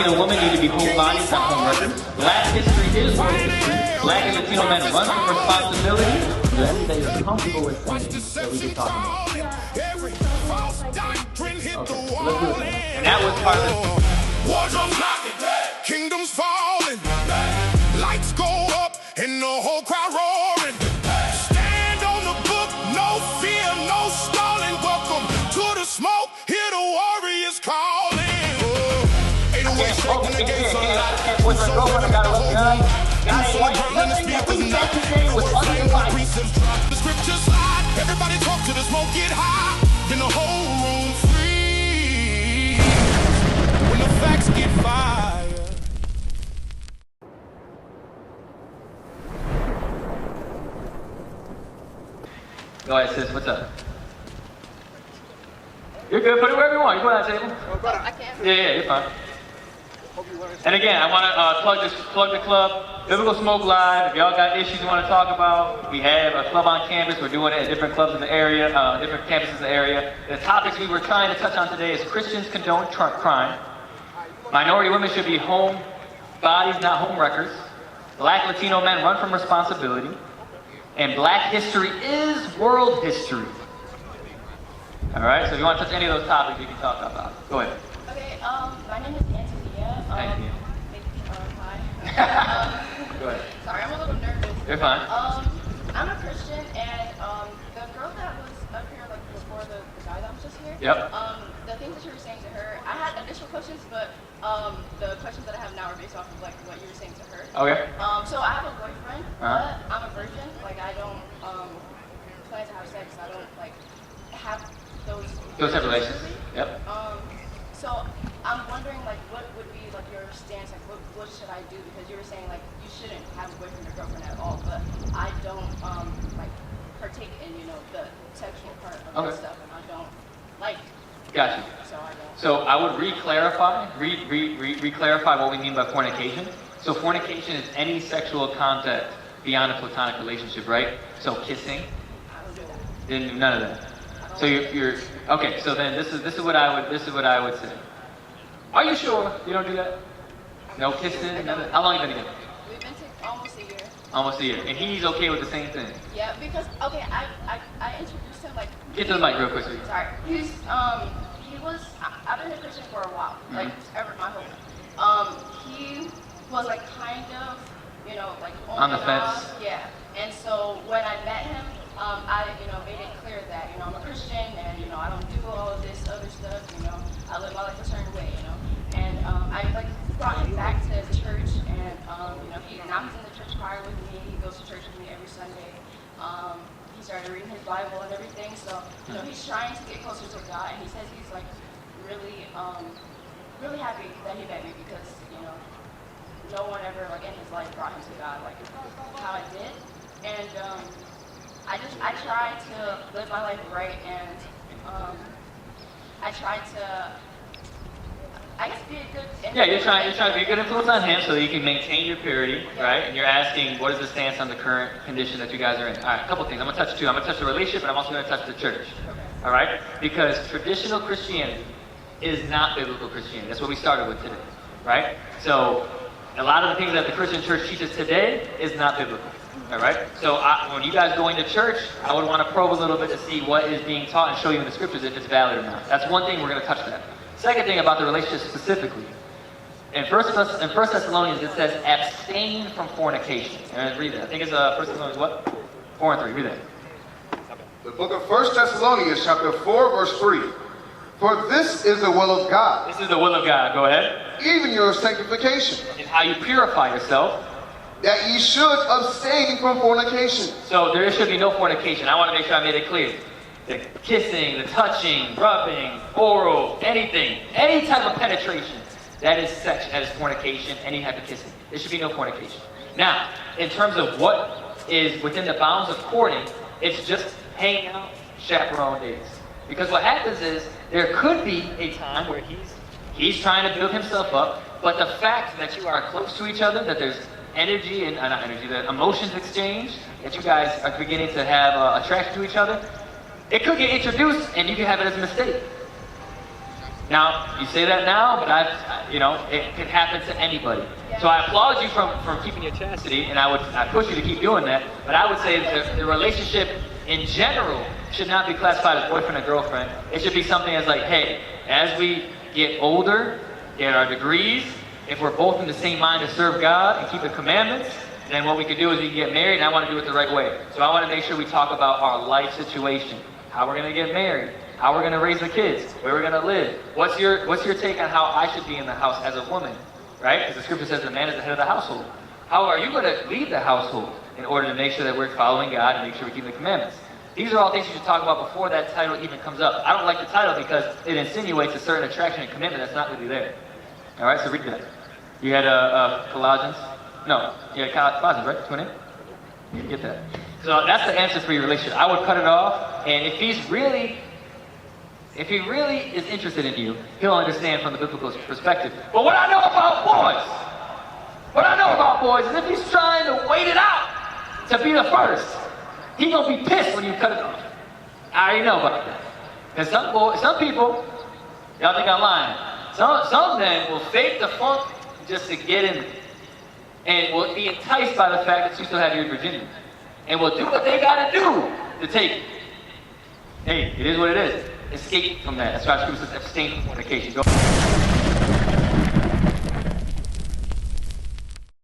Latino women need to be home bodies, not home wreckers. Black history is world history. Black and Latino men run from responsibility. So that you're comfortable with things that we just talked about. Okay, so let's do it. And that was part of the Wardrobes knocking, kingdoms falling, lights go up and the whole crowd roaring. Stand on the book, no fear, no stalling. Welcome to the smoke, hear the warriors calling. 808 shaking the gates on the scripture slide, everybody talk to the smoke, get high, then the whole room free. When the facts get fired. Go ahead, sis. What's up? You're good. Put it wherever you want. You put it on the table. I can't. Yeah, you're fine. And again, I want to plug the club, Biblical Smoke Live. If y'all got issues you want to talk about, we have a club on campus. We're doing it at different clubs in the area, different campuses in the area. The topics we were trying to touch on today is Christians condone crime. Minority women should be home bodies, not home wreckers. Black Latino men run from responsibility. And Black history is world history. All right, so if you want to touch any of those topics, you can talk about it. Go ahead. Okay, my name is Antonia. Hi. Go ahead. Sorry, I'm a little nervous. You're fine. I'm a Christian, and the girl that was up here, like before the guy that was just here. Yep. The things that you were saying to her, I had initial questions, but the questions that I have now are based off of like what you were saying to her. Okay. So I have a boyfriend, but I'm a virgin. Like I don't plan to have sex. I don't like have those type of relations. Yep. So I'm wondering like what would be like your stance, like what should I do? Because you were saying like you shouldn't have a boyfriend or girlfriend at all, but I don't like partake in, you know, the sexual part of that stuff, and I don't like. Gotcha. So I don't. So I would re-clarify what we mean by fornication. So fornication is any sexual contact beyond a platonic relationship, right? So kissing. I don't do that. Then none of that. So you're okay. So then this is what I would say. Are you sure you don't do that? No kissing. None of that? How long have you been together? We've been together almost a year. Almost a year, and he's okay with the same thing. Yeah, because okay, I introduced him like. Get to the mic real quick, sweetie. Sorry. I've been a Christian for a while, like ever my whole life. He was like kind of, you know, like on the fence. off. Yeah. And so when I met him, I, you know, made it clear that, you know, I'm a Christian and, you know, I don't do all of this other stuff, you know, I live my life a certain way, you know. And I like brought him back to church, and you know, now he's in the church choir with me. He goes to church with me every Sunday. He started reading his Bible and everything, so you know, he's trying to get closer to God, and he says he's like really, really happy that he met me, because you know, no one ever like in his life brought him to God like how I did, and I try to live my life right, and I try to, I guess, be a good influence. Yeah, you're trying to be a good influence on him so that you can maintain your purity, right? And you're asking, what is the stance on the current condition that you guys are in? All right, a couple things. I'm going to touch two. I'm going to touch the relationship, and I'm also going to touch the church. All right? Because traditional Christianity is not biblical Christianity. That's what we started with today, right? So a lot of the things that the Christian church teaches today is not biblical. All right? So when you guys go into church, I would want to probe a little bit to see what is being taught and show you in the scriptures if it's valid or not. That's one thing. We're going to touch that. Second thing about the relationship specifically, in First Thessalonians it says abstain from fornication. And read that. I think it's 1 Thessalonians what? 4 and 3. Read that. The book of 1 Thessalonians chapter 4 verse 3. For this is the will of God. This is the will of God. Go ahead. Even your sanctification. It's how you purify yourself. That ye should abstain from fornication. So there should be no fornication. I want to make sure I made it clear. The kissing, the touching, rubbing, oral, anything, any type of penetration, that is sex, that is fornication, any type of kissing. There should be no fornication. Now, in terms of what is within the bounds of courting, it's just hanging out, chaperone dates. Because what happens is, there could be a time where he's trying to build himself up, but the fact that you are close to each other, that there's energy and not energy, that emotions exchange, that you guys are beginning to have attraction to each other, it could get introduced and you can have it as a mistake. Now, you say that now, but it can happen to anybody. So I applaud you from keeping your chastity, and I push you to keep doing that. But I would say that the relationship in general should not be classified as boyfriend and girlfriend. It should be something as like, hey, as we get older, get our degrees, if we're both in the same mind to serve God and keep the commandments, then what we can do is we can get married, and I want to do it the right way. So I want to make sure we talk about our life situation, how we're going to get married, how we're going to raise the kids, where we're going to live. What's your take on how I should be in the house as a woman, right? Because the scripture says the man is the head of the household. How are you going to lead the household in order to make sure that we're following God and make sure we keep the commandments? These are all things you should talk about before that title even comes up. I don't like the title because it insinuates a certain attraction and commitment that's not really there. All right, so read that. You had Colossians. No, you had Colossians, right? 20? You get that. So that's the answer for your relationship. I would cut it off, and if he really is interested in you, he'll understand from the biblical perspective. But what I know about boys is if he's trying to wait it out to be the first, he's gonna be pissed when you cut it off. I already know about that. And some people, y'all think I'm lying. Some men will fake the funk just to get in there, and will be enticed by the fact that you still have your virginity, and will do what they gotta do to take it. Hey, it is what it is. Escape from that. That's why Scripture says abstain from fornication. Go.